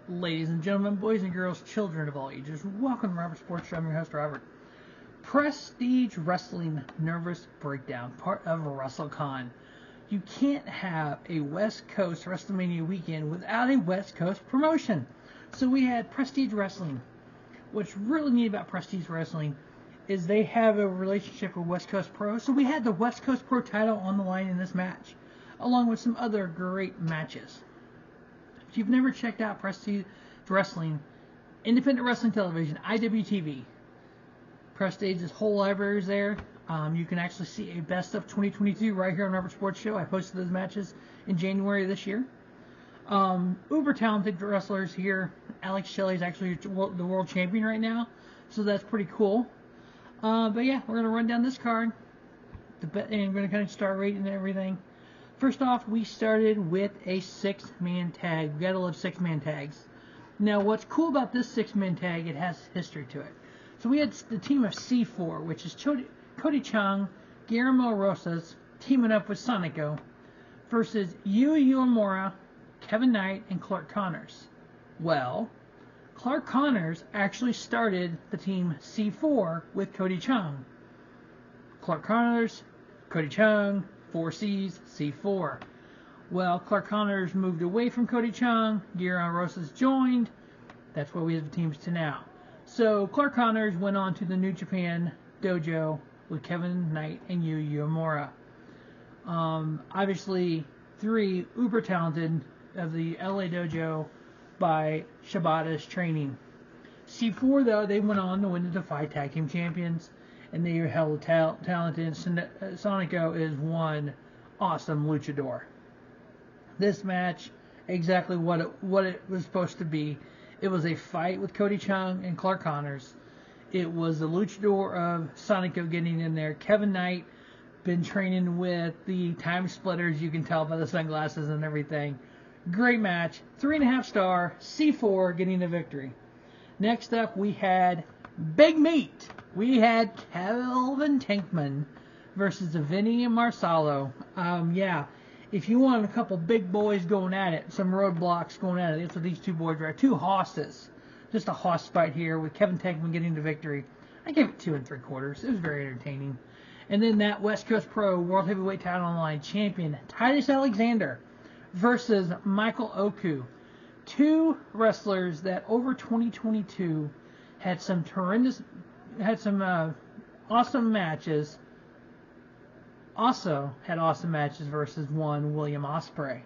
Ladies and gentlemen, boys and girls, children of all ages, welcome to Robert Sports Show. I'm your host, Robert. Prestige Wrestling Nervous Breakdown, part of WrestleCon. You can't have a West Coast WrestleMania weekend without a West Coast promotion. So we had Prestige Wrestling. What's really neat about Prestige Wrestling is they have a relationship with West Coast Pro. So we had the West Coast Pro title on the line in this match, along with some other great matches. If you've never checked out Prestige Wrestling, independent wrestling television, IWTV, Prestige's whole library is there. You can actually see a best of 2022 right here on Robert Sports Show. I posted those matches in January of this year. Uber talented wrestlers here. Alex Shelley is actually the world champion right now, so that's pretty cool. But yeah, we're going to run down this card, and we're going to kind of start rating and everything. First off, we started with a 6-man tag. We gotta love 6-man tags. Now, what's cool about this 6-man tag, it has history to it. So we had the team of C4, which is Cody Chhun, Guillermo Rosas, teaming up with Sonico, versus Uemura, Kevin Knight, and Clark Connors. Well, Clark Connors actually started the team C4 with Cody Chhun. Clark Connors, Cody Chhun, 4Cs, C4. Well, Clark Connors moved away from Cody Chhun. Guillermo Rosas joined. That's where we have the teams to now. So Clark Connors went on to the New Japan dojo with Kevin Knight and Uemura. Obviously, 3 uber talented of the LA dojo by Shibata's training. C4, though, they went on to win the Defy Tag Team Champions, and they are held talented. Sonico is one awesome luchador. This match, exactly what it was supposed to be. It was a fight with Cody Chhun and Clark Connors. It was the luchador of Sonico getting in there. Kevin Knight been training with the Time Splitters. You can tell by the sunglasses and everything. Great match. 3.5 star. C4 getting the victory. Next up, we had Big Meat. We had Calvin Tankman versus Vinnie and Massaro. Yeah, if you want a couple big boys going at it, some roadblocks going at it, that's what these two boys were. 2 hosses. Just a hoss fight here with Kevin Tankman getting the victory. I gave it 2 3/4. It was very entertaining. And then that West Coast Pro World Heavyweight Title on the line champion, Titus Alexander versus Michael Oku. 2 wrestlers that over 2022 had some awesome matches. Also had awesome matches versus one William Ospreay.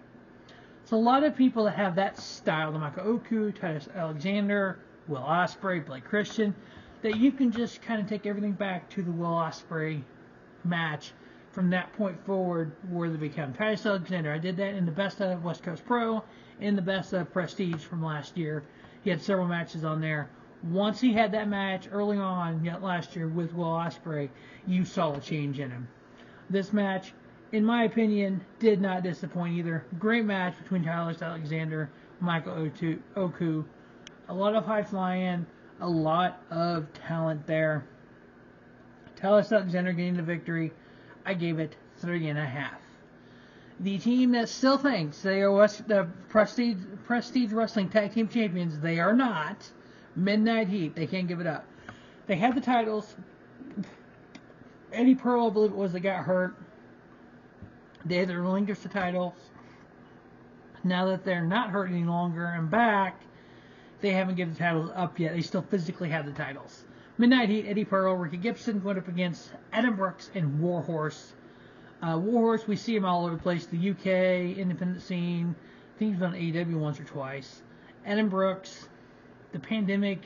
So a lot of people that have that style, the Michael Oku, Titus Alexander, Will Ospreay, Blake Christian, that you can just kind of take everything back to the Will Ospreay match from that point forward where they become Titus Alexander. I did that in the best of West Coast Pro and the best of Prestige from last year. He had several matches on there. Once he had that match early on last year with Will Ospreay, you saw a change in him. This match, in my opinion, did not disappoint either. Great match between Titus Alexander and Michael Oku. A lot of high flying, a lot of talent there. Titus Alexander getting the victory. I gave it 3.5. The team that still thinks they are the Prestige Wrestling Tag Team Champions, they are not. Midnight Heat, they can't give it up. They had the titles. Eddie Pearl, I believe it was, that got hurt. They had to relinquish the titles. Now that they're not hurt any longer and back, they haven't given the titles up yet. They still physically have the titles. Midnight Heat, Eddie Pearl, Ricky Gibson went up against Adam Brooks and Warhorse. Warhorse, we see him all over the place. The UK, independent scene. I think he's on AEW once or twice. Adam Brooks, the pandemic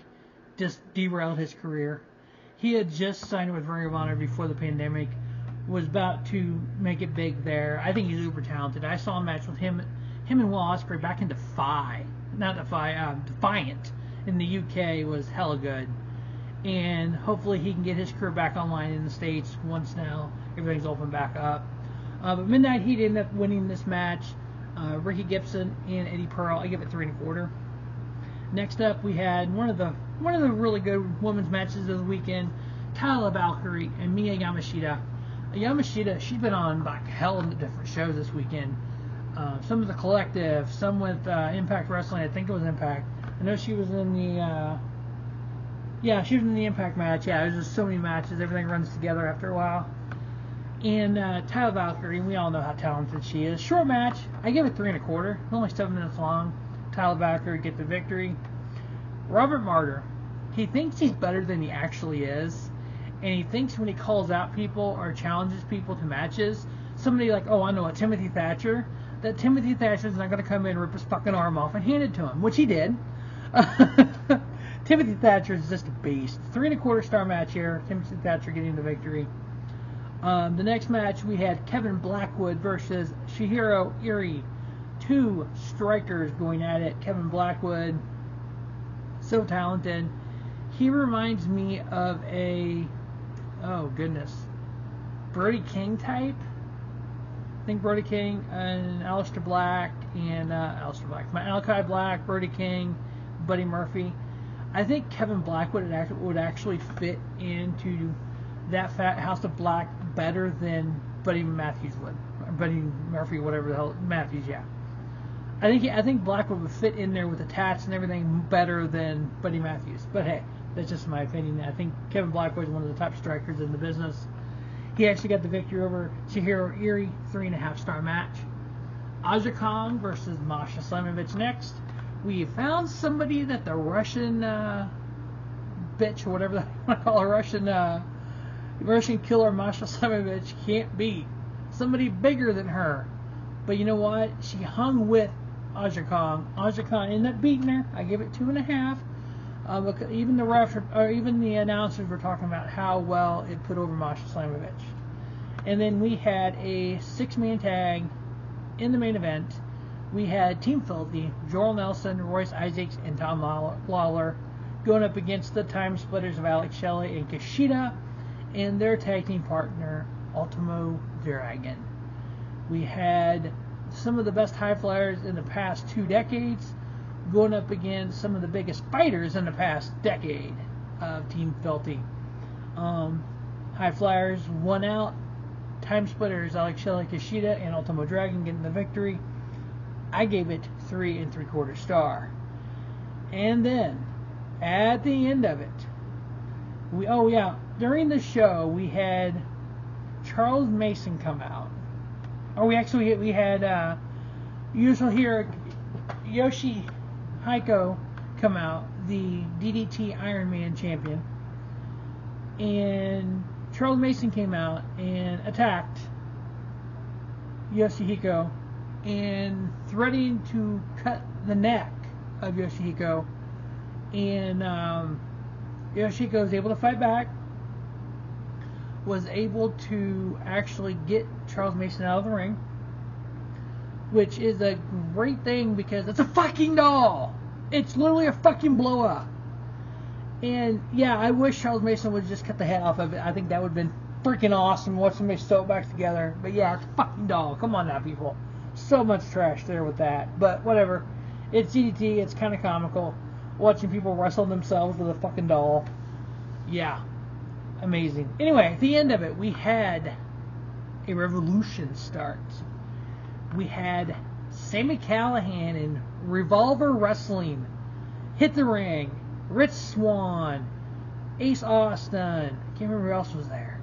just derailed his career. He had just signed with Ring of Honor before the pandemic. Was about to make it big there. I think he's uber talented. I saw a match with him and Will Ospreay back in Defiant in the UK was hella good. And hopefully he can get his career back online in the States once now everything's opened back up. But Midnight Heat ended up winning this match. Ricky Gibson and Eddie Pearl. I give it 3 1/4. Next up, we had one of the really good women's matches of the weekend. Taya Valkyrie and Miyu Yamashita. Yamashita, she's been on like hell of different shows this weekend. Some with the Collective, some with Impact Wrestling. I think it was Impact. I know she was in the, yeah, she was in the Impact match. Yeah, there's just so many matches. Everything runs together after a while. And Taya Valkyrie, we all know how talented she is. Short match. I give it 3 1/4. Only 7 minutes long. Taya Valkyrie get the victory. Robert Martyr. He thinks he's better than he actually is. And he thinks when he calls out people or challenges people to matches, somebody like, oh, I know, a Timothy Thatcher, that Timothy Thatcher's not going to come in and rip his fucking arm off and hand it to him, which he did. Timothy Thatcher is just a beast. 3 1/4 star match here. Timothy Thatcher getting the victory. The next match we had Kevin Blackwood versus Shigehiro Irie. 2 strikers going at it. Kevin Blackwood, so talented. He reminds me of a, oh goodness, Brody King type. I think Brody King and Aleister Black and Malachi Black, Brody King, Buddy Murphy. I think Kevin Blackwood would actually fit into that Fat House of Black better than Buddy Matthews would. Or Buddy Murphy, whatever the hell, Matthews, yeah. I think Blackwood would fit in there with the tats and everything better than Buddy Matthews. But hey, that's just my opinion. I think Kevin Blackwood is one of the top strikers in the business. He actually got the victory over Shigehiro Irie, 3 1/2 star match. Aja Kong versus Masha Slamovich next. We found somebody that the Russian bitch, or whatever they want to call her, Russian killer Masha Slamovich can't beat. Somebody bigger than her. But you know what? She hung with Aja Kong. Aja Kong ended up beating her. I give it 2 1/2. Even the ref, or even the announcers were talking about how well it put over Masha Slamovich. And then we had a 6-man tag in the main event. We had Team Filthy, Jorel Nelson, Royce Isaacs, and Tom Lawlor going up against the Time Splitters of Alex Shelley and KUSHIDA and their tag team partner, Ultimo Dragon. We had some of the best high flyers in the past 2 decades going up against some of the biggest fighters in the past decade of Team Filthy. High flyers won out. Time Splitters, Alex Shelley, KUSHIDA, and Ultimo Dragon getting the victory. I gave it 3 3/4 star. And then, at the end of it, during the show, we had Charles Mason come out. We had Yoshihiko come out, the DDT Iron Man champion. And Charles Mason came out and attacked Yoshihiko and threatening to cut the neck of Yoshihiko. And Yoshihiko was able to fight back, was able to actually get Charles Mason out of the ring, which is a great thing because it's a fucking doll. It's literally a fucking blow up. And yeah, I wish Charles Mason would just cut the head off of it. I think that would have been freaking awesome. Watch somebody sew it back together. But yeah, it's a fucking doll. Come on now, people. So much trash there with that. But whatever. It's DDT. It's kind of comical. Watching people wrestle themselves with a fucking doll. Yeah. Amazing. Anyway, at the end of it, we had a revolution start. We had Sami Callihan and Revolver Wrestling hit the ring. Rich Swann, Ace Austin, can't remember who else was there.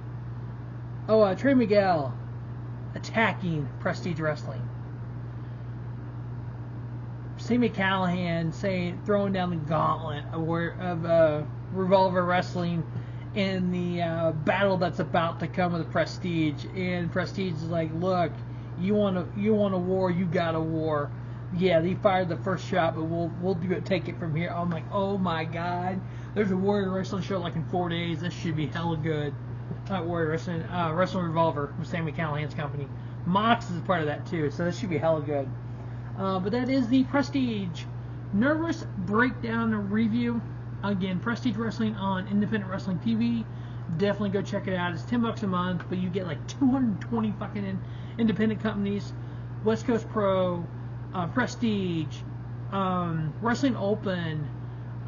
Trey Miguel attacking Prestige Wrestling. Sami Callihan throwing down the gauntlet of Revolver Wrestling in the battle that's about to come with Prestige. And Prestige is like, look, you want a war, you got a war. Yeah, they fired the first shot, but we'll do it. Take it from here. I'm like, oh my god, there's a Warrior Wrestling show like in 4 days. This should be hella good. Not Warrior Wrestling, Wrestling Revolver from Sami Callihan's company. Mox is a part of that too, so this should be hella good. But that is the Prestige Nervous Breakdown review. Again, Prestige Wrestling on Independent Wrestling TV. Definitely go check it out. It's $10 a month, but you get like 220 fucking independent companies. West Coast Pro. Prestige, Wrestling Open,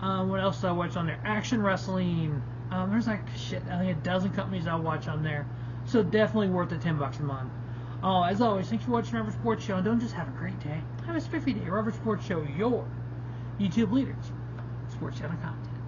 what else do I watch on there? Action Wrestling, there's like shit, I think a dozen companies I'll watch on there, so definitely worth the $10 a month. As always, thanks for watching Robert Sports Show, and don't just have a great day, have a spiffy day. Robert Sports Show, your YouTube leaders sports channel content.